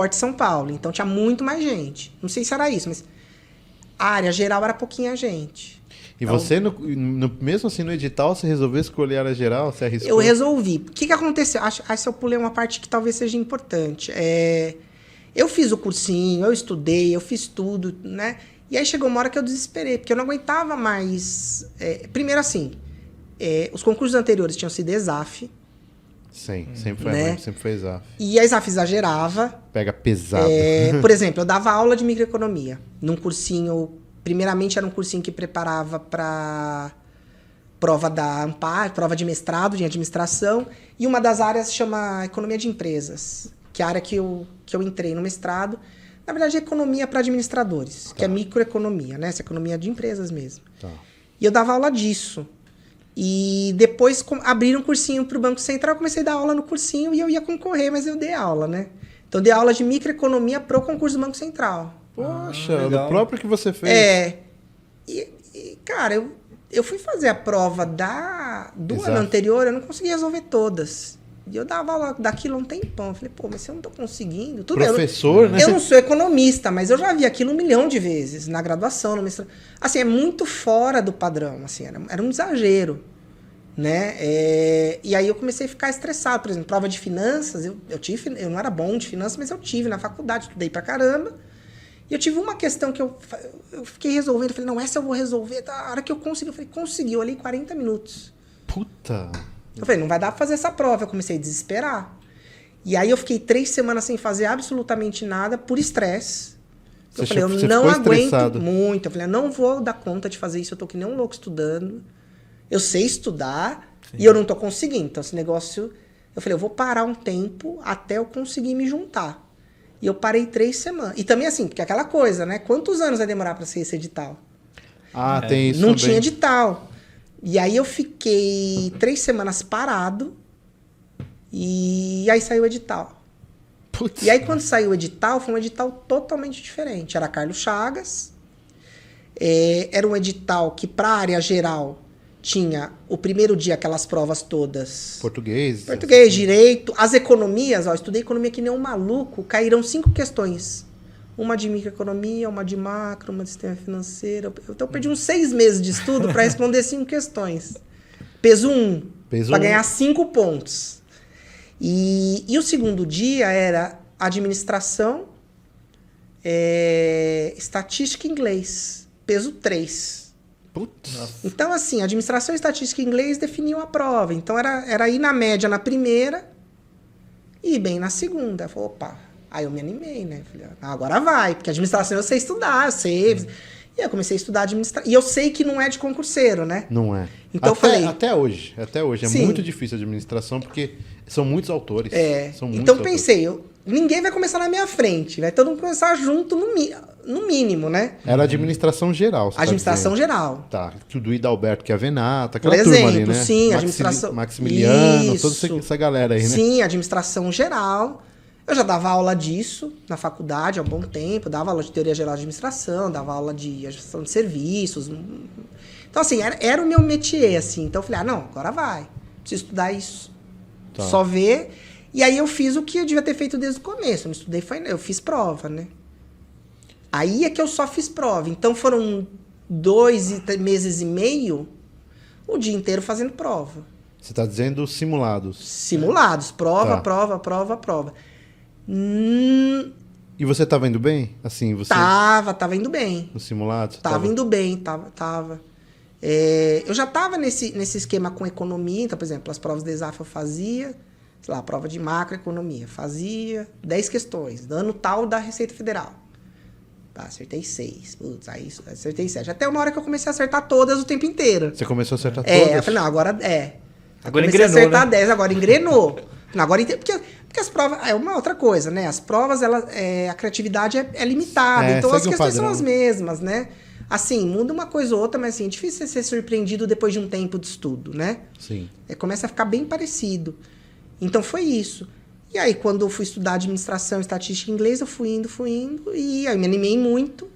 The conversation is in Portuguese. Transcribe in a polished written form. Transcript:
Norte de São Paulo, então tinha muito mais gente. Não sei se era isso, mas a área geral era pouquinha gente. E Então, você, mesmo assim no edital, você resolveu escolher a área geral? Você arriscou? eu resolvi. O que aconteceu? Acho que eu pulei uma parte que talvez seja importante. Eu fiz o cursinho, eu estudei, eu fiz tudo, né? E aí chegou uma hora que eu desesperei, porque eu não aguentava mais. Primeiro assim, os concursos anteriores tinham sido ESAF. Sim, sempre foi, né? sempre foi ESAF. E a ESAF exagerava. Pega pesado. Por exemplo, eu dava aula de microeconomia num cursinho. Primeiramente era um cursinho que preparava para prova da Ampar, prova de mestrado em administração, e uma das áreas chama economia de empresas, que é a área que eu entrei no mestrado. Na verdade, é economia para administradores, que é microeconomia, né? Essa economia de empresas mesmo. Tá. E eu dava aula disso. E depois abriram um cursinho para o Banco Central, eu comecei a dar aula no cursinho e eu ia concorrer, mas eu dei aula, né? Então, eu dei aula de microeconomia pro concurso do Banco Central. Poxa, do próprio que você fez. Cara, eu fui fazer a prova do ano anterior, eu não consegui resolver todas. E eu dava aula daquilo há um tempão. Eu falei, pô, mas se eu não tô conseguindo... Professor, né? Eu não sou economista, mas eu já vi aquilo 1 milhão de vezes, na graduação, no mestrado. Assim, é muito fora do padrão, assim, era um exagero, né? E aí eu comecei a ficar estressado. Por exemplo, prova de finanças, eu não era bom de finanças, mas eu tive na faculdade, estudei pra caramba. E eu tive uma questão que eu fiquei resolvendo. Eu falei, não, essa eu vou resolver. A hora que eu consegui, eu falei, consegui. Eu olhei 40 minutos. Puta. Eu falei, não vai dar pra fazer essa prova. Eu comecei a desesperar. E aí eu fiquei 3 semanas sem fazer absolutamente nada por estresse. Eu falei, eu não aguento muito. Eu falei, eu não vou dar conta de fazer isso. Eu tô que nem um louco estudando. Eu sei estudar e eu não tô conseguindo. Então esse negócio... Eu falei, eu vou parar um tempo até eu conseguir me juntar. E eu parei 3 semanas. E também assim, porque aquela coisa, né? Quantos anos vai demorar para ser esse edital? Tem isso não também. Tinha edital. E aí eu fiquei 3 semanas parado. E aí saiu o edital. Putz. E aí quando saiu o edital, foi um edital totalmente diferente. Era Carlos Chagas. Era um edital que para a área geral... Tinha o primeiro dia aquelas provas todas. Português, direito. As economias, eu estudei economia que nem um maluco. Caíram 5 questões. Uma de microeconomia, uma de macro, uma de sistema financeiro. Então eu perdi uns 6 meses de estudo para responder 5 questões. Peso 1. Para ganhar 5 pontos. E o segundo dia era administração, estatística e inglês. Peso 3. Então, assim, administração, estatística e inglês definiam a prova. Então, era ir na média na primeira e ir bem na segunda. Eu falei, opa. Aí eu me animei, né? Falei, agora vai, porque administração eu sei estudar, eu sei. E eu comecei a estudar administração. E eu sei que não é de concurseiro, né? Não é. Então, até hoje é muito difícil a administração, porque são muitos autores. Então, pensei, ninguém vai começar na minha frente. Vai todo mundo começar junto no mínimo, né? Era administração geral. Administração geral. Tá. Que o do Hidalberto, que é a Venata, aquela por exemplo, turma ali, né? Sim, administração... Maximiliano, toda essa galera aí, né? Sim, administração geral. Eu já dava aula disso na faculdade há um bom tempo. Dava aula de teoria geral de administração, dava aula de gestão de serviços. Então, assim, era o meu métier, assim. Então, eu falei, não, agora vai. Preciso estudar isso. Tá. Só ver. E aí, eu fiz o que eu devia ter feito desde o começo. Eu não estudei, eu fiz prova, né? Aí é que eu só fiz prova. Então, foram 2 meses e meio o dia inteiro fazendo prova. Você está dizendo simulados? Simulados. Prova, prova. E você estava indo bem? Assim, você... Tava indo bem. No simulado? Tava indo bem, tava. Eu já tava nesse esquema com economia. Então, por exemplo, as provas de ESAF eu fazia, sei lá, prova de macroeconomia. Fazia 10 questões, dano tal da Receita Federal. Acertei 6. Putz, aí acertei 7. Até uma hora que eu comecei a acertar todas o tempo inteiro. Você começou a acertar todas? Eu falei, não, agora Agora comecei engrenou, a acertar, né? 10, agora engrenou. Porque as provas... É uma outra coisa, né? As provas, a criatividade é limitada. Então, as questões são as mesmas, né? Assim, muda uma coisa ou outra, mas assim, é difícil ser surpreendido depois de um tempo de estudo, né? Sim. Começa a ficar bem parecido. Então, foi isso. E aí, quando eu fui estudar administração, estatística e inglês, eu fui indo, e aí me animei muito.